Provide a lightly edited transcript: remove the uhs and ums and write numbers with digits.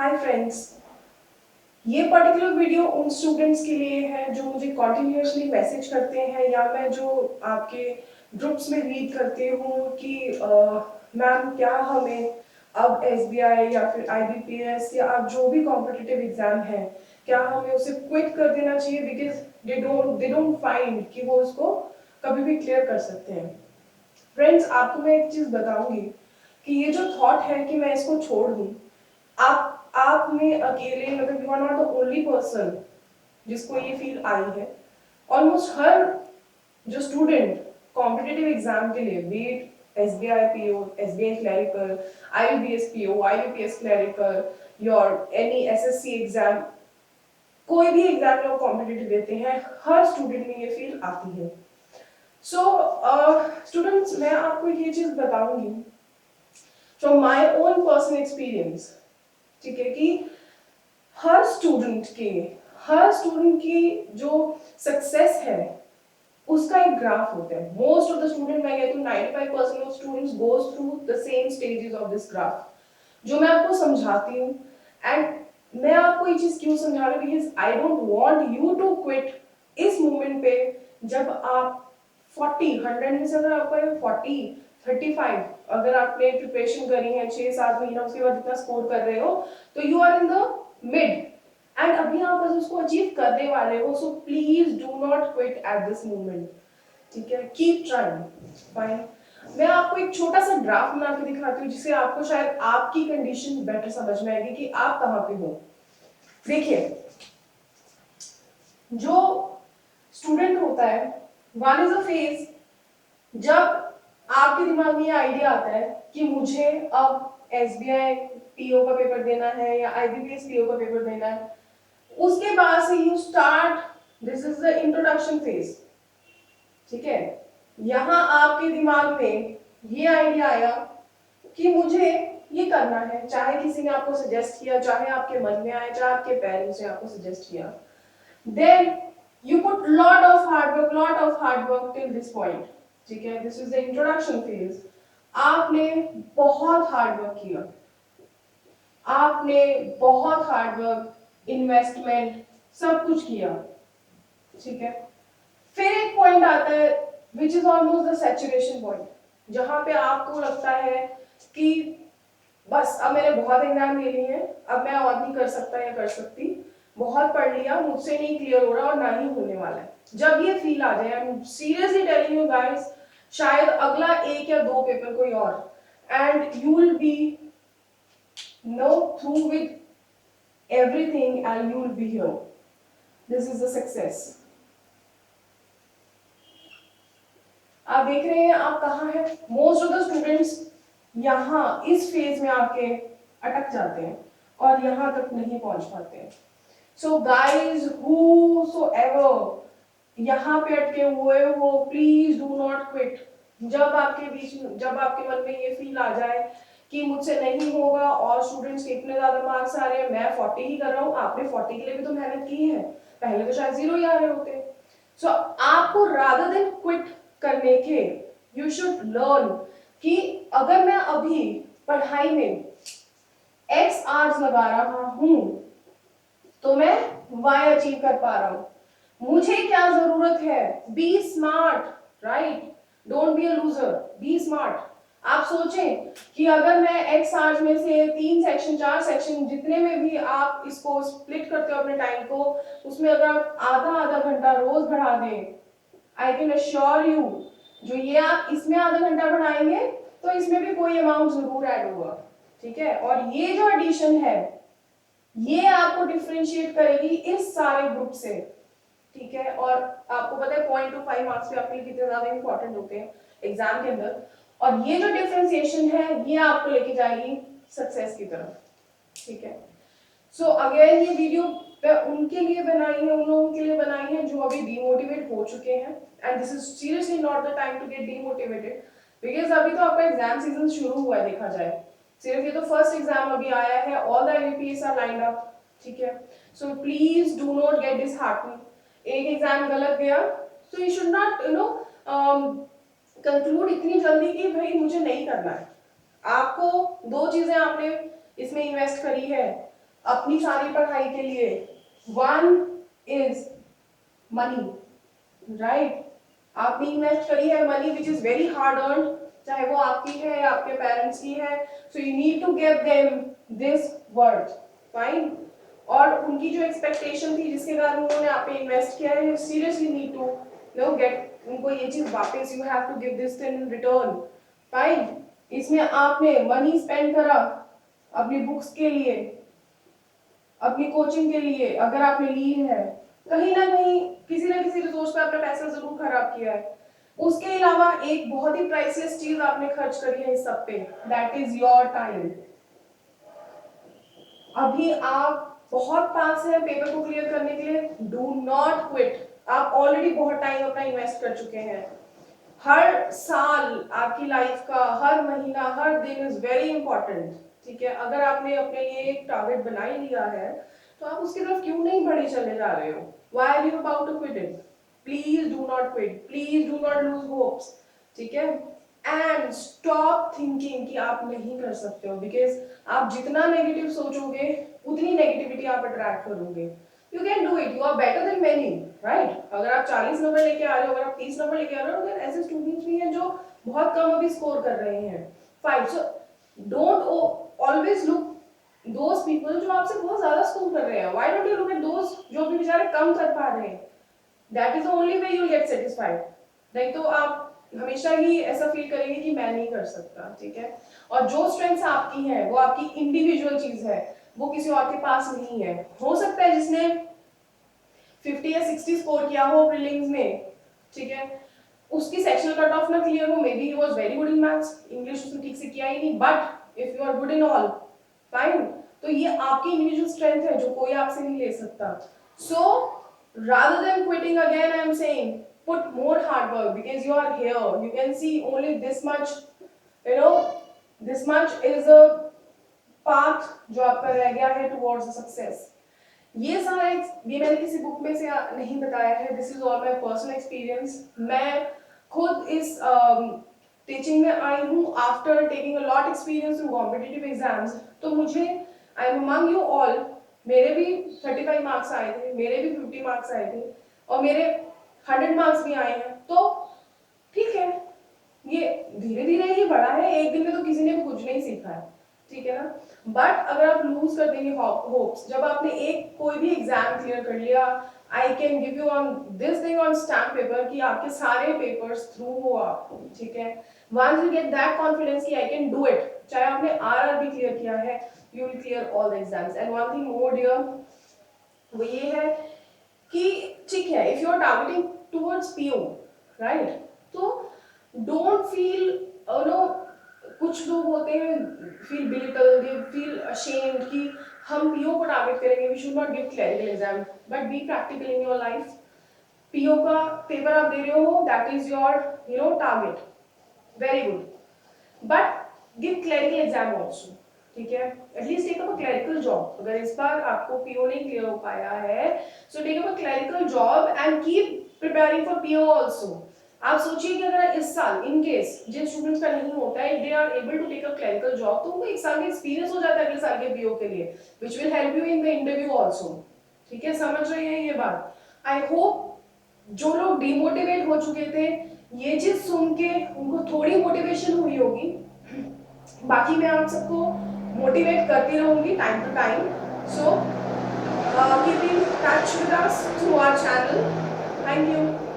Hi friends, ये particular video उन students के लिए है जो मुझे कॉन्टिन्यूसली मैसेज करते हैं या मैं जो आपके ग्रुप्स में रीड करती हूँ कि मैम क्या हमें अब एसबीआई या फिर आईबीपीएस या अब जो भी कॉम्पिटिटिव एग्जाम है क्या हमें उसे क्विट कर देना चाहिए बिकॉज दे डोंट फाइंड कि वो उसको कभी भी क्लियर कर सकते हैं। फ्रेंड्स, आपको मैं एक चीज बताऊंगी कि ये जो थॉट है कि मैं इसको छोड़ दूं, आप में अकेले मतलब you are not the only person जिसको ये फील आई है। ऑलमोस्ट हर जो स्टूडेंट कॉम्पिटिटिव एग्जाम के लिए be it SBI PO, SBI clerical, IBPS PO, IBPS clerical, your any SSC exam, कोई भी एग्जाम में वो कॉम्पिटिटिव देते हैं, हर स्टूडेंट में ये फील आती है। सो स्टूडेंट्स, मैं आपको ये चीज बताऊंगी from my own personal experience, ठीक है, कि हर स्टूडेंट की जो सक्सेस है उसका एक ग्राफ होता है। मोस्ट ऑफ द स्टूडेंट, मैं कहती हूँ 95% of students goes through the same stages of this graph जो मैं आपको समझाती हूँ। एंड मैं आपको ये चीज क्यों समझा रही हूँ, because I don't want you to quit इस मोमेंट पे जब आप 100 में से अगर आपका 35 अगर आपने प्रिपरेशन करी है 6-7 महीना, उसके बाद इतना स्कोर कर रहे हो तो you are in the mid end अभी आप बस उसको अचीव करने वाले हो। So please do not quit at this moment, ठीक है, कीप ट्राइंग। फाइन, मैं आपको एक छोटा सा ग्राफ बना के दिखाती हूँ जिससे आपको शायद आपकी कंडीशन बेटर समझ में आएगी कि आप कहाँ पे हो। देखिए, जो स्टूडेंट होता है, वन इज अ फेज जब आपके दिमाग में ये आइडिया आता है कि मुझे अब एसबीआई पीओ का पेपर देना है या आईबीपीएस पीओ का पेपर देना है। उसके बाद से you start, this is the introduction phase, ठीक है। यहां आपके दिमाग में ये आइडिया आया कि मुझे ये करना है, चाहे किसी ने आपको सजेस्ट किया, चाहे आपके मन में आया, चाहे आपके पेरेंट्स ने आपको सजेस्ट किया। Then you put lot of hard work till this point, ठीक है। This is the introduction phase. आपने बहुत हार्ड वर्क किया, आपने बहुत हार्ड वर्क, इन्वेस्टमेंट, सब कुछ किया, ठीक है। फिर एक पॉइंट आता है which is almost the saturation point, जहां पे आपको लगता है कि बस अब मैंने बहुत एग्जाम ले लिए हैं, अब मैं और नहीं कर सकता या कर सकती, बहुत पढ़ लिया, मुझसे नहीं क्लियर हो रहा और ना ही होने वाला है। जब ये फील आ जाए, I am seriously telling you guys, शायद अगला 1 या 2 पेपर कोई और, and you will be know through with everything and you will be here. This is the success. आप देख रहे हैं आप कहाँ हैं। मोस्ट ऑफ द स्टूडेंट्स यहाँ इस फेज में आके अटक जाते हैं और यहाँ तक नहीं पहुंच पाते हैं। सो गाइज, हूसोएवर यहाँ पे अटके हुए हो, प्लीज डू नॉट क्विट। जब आपके मन में ये फील आ जाए कि मुझसे नहीं होगा और स्टूडेंट्स के इतने ज्यादा मार्क्स आ रहे हैं, मैं 40 ही कर रहा हूँ, आपने 40 के लिए भी तो मेहनत की है, पहले तो शायद 0 ही आ रहे होते। सो आपको रादर देन क्विट करने के, यू शुड लर्न कि अगर मैं अभी पढ़ाई में x आवर्स लगा रहा हूं तो मैं y अचीव कर पा रहा हूं। मुझे क्या जरूरत है? Be smart, right, don't be a loser, be smart. आप सोचें कि अगर मैं x आवर्स में से 3 सेक्शन 4 सेक्शन जितने में भी आप इसको स्प्लिट करते हो अपने टाइम को, उसमें अगर आप आधा आधा घंटा रोज बढ़ा दें, आई कैन अश्योर यू, जो ये आप इसमें आधा घंटा बढ़ाएंगे तो इसमें भी कोई अमाउंट जरूर ऐड होगा, ठीक है। और ये जो एडिशन है ये आपको डिफरेंशिएट करेगी इस सारे ग्रुप से, ठीक है। और आपको पता है 0.25 मार्क्स भी आपके लिए कितने ज्यादा इंपॉर्टेंट होते हैं एग्जाम के अंदर, और ये जो डिफरेंशिएशन है ये आपको लेके जाएगी सक्सेस की तरफ, ठीक है। सो अगेन ये वीडियो उनके लिए बनाई है, उन लोगों के लिए बनाई है जो अभी डिमोटिवेट हो चुके हैं, and this is seriously not the time to get demotivated, because अभी तो आपका एग्जाम सीजन शुरू हुआ है देखा जाए, सिर्फ ये तो फर्स्ट एग्जाम अभी आया है, all the IBPS are lined up, ठीक है। So please do not get disheartened. एक एग्जाम गलत गया तो यू शुड नॉट कंक्लूड इतनी जल्दी कि भाई मुझे नहीं करना है। आपको 2 चीजें आपने इसमें इन्वेस्ट करी है, अपनी सारी पढ़ाई के लिए। One is money, right? आपने इन्वेस्ट करी है money which is very hard earn, चाहे वो आपकी है या आपके पेरेंट्स की है, so you need to give them this worth, fine. और उनकी जो एक्सपेक्टेशन थी जिसके कारण उन्होंने आप पे इन्वेस्ट किया है, सीरियसली नीड टू गेट उनको ये चीज वापस, you have to give this in return, fine. इसमें आपने मनी स्पेंड करा अपनी बुक्स के लिए, अपनी कोचिंग के लिए, अगर आपने ली है, कहीं ना कहीं किसी ना किसी रिसोर्स पे आपने पैसा जरूर खराब किया है। उसके अलावा एक बहुत ही प्राइसलेस चीज आपने खर्च करी है इस सब पे, दैट इज योर टाइम। अभी आप बहुत पास है पेपर को क्लियर करने के लिए, डू नॉट क्विट। आप ऑलरेडी बहुत टाइम अपना इन्वेस्ट कर चुके हैं। हर साल आपकी लाइफ का हर महीना हर दिन इज वेरी इंपॉर्टेंट, ठीक है? अगर आपने अपने लिए एक टारगेट बना ही लिया है तो आप उसकी तरफ क्यों नहीं बढ़े चले जा रहे हो? Why are you about to quit it? Please do not quit, please do not lose hopes, ठीक है? एंड स्टॉप थिंकिंग कि आप नहीं कर सकते हो, बिकॉज आप जितना नेगेटिव सोचोगे उतनी नेगेटिविटी आप अट्रैक्ट करोगे। You can do it, you are better than many, right? अगर आप 40 नंबर लेके आ रहे हो, अगर आप 30 नंबर लेके आ रहे हो, तो ऐसे स्टूडेंट्स भी हैं जो बहुत कम अभी स्कोर कर रहे हैं, 5। So don't always look those people जो आपसे बहुत ज्यादा स्कोर कर रहे हैं। Why don't you look at those जो अभी बेचारे कम कर पा रहे हैं? That is the only way you will get satisfied. नहीं तो आप हमेशा ही ऐसा फील करेंगे कि मैं नहीं कर सकता, ठीक है? और जो स्ट्रेंथ्स आपकी हैं वो आपकी इंडिविजुअल चीज है, वो किसी और के पास नहीं है। हो सकता है जिसने 50 या 60 स्कोर किया हो प्रीलिम्स में, ठीक है, उसकी सेक्शनल कट ऑफ ना क्लियर हो, may be he was very good in maths, English उसने ठीक से किया ही नहीं, but if you are good in all, fine. तो ये आपकी इंडिविजुअल स्ट्रेंथ है जो कोई आपसे नहीं ले सकता। सो rather than quitting again, I am saying put more hard work, because you are here, you can see only this much, you know, this much is a path जो आपका रह गया है towards the success। ये सारा ये मैंने किसी बुक में से नहीं बताया है, this is all my personal experience. मैं खुद इस टीचिंग में आई हूँ after taking a lot experience in competitive exams. तो मुझे, I am among you all, मेरे भी 35 मार्क्स आए थे, मेरे भी 50 मार्क्स आए थे, और मेरे 100 मार्क्स भी आए हैं। तो ठीक है, ये धीरे धीरे ही बढ़ा है, एक दिन में तो किसी ने भी कुछ नहीं सीखा है, ठीक है ना? बट अगर आप लूज कर देंगे होप्स, जब आपने एक कोई भी एग्जाम क्लियर कर लिया, I can give you on this thing on stamp paper कि आपके सारे पेपर्स थ्रू हो आप, ठीक है? Once you get that confidence कि आई कैन डू इट, चाहे आपने आरआरबी क्लियर किया है, you will clear all the exams. And one thing more dear, वो ये है कि ठीक है, if you are targeting towards PO, right, तो डोंट फील, नो, कुछ लोग होते हैं feel belittle, they feel ashamed कि हम पीओ को टारगेट करेंगे, we should not give clerical exam, but be practical in your life. PO का पेपर आप दे रहे हो, that is your target, very good, but give clerical exam also, ठीक है? At least take up a clerical job. अगर इस बार आपको पीओ नहीं क्लियर हो पाया है, so take up a clerical job and keep preparing for PO also. आप सोचिए कि अगर इस साल इन केस जिन स्टूडेंट्स का नहीं होता है, they are able to take a clerical job, तो उनको एक साल का एक्सपीरियंस हो जाता है अगले साल के पीओ के लिए, which will help you in the interview also, ठीक है? समझ रहे हैं ये बात? आई होप जो लोग डिमोटिवेट हो चुके थे, ये चीज सुन के उनको थोड़ी मोटिवेशन हुई होगी। बाकी मैं आप सबको मोटिवेट करती रहूंगी time to time, so keep in touch with us through our channel. Thank you.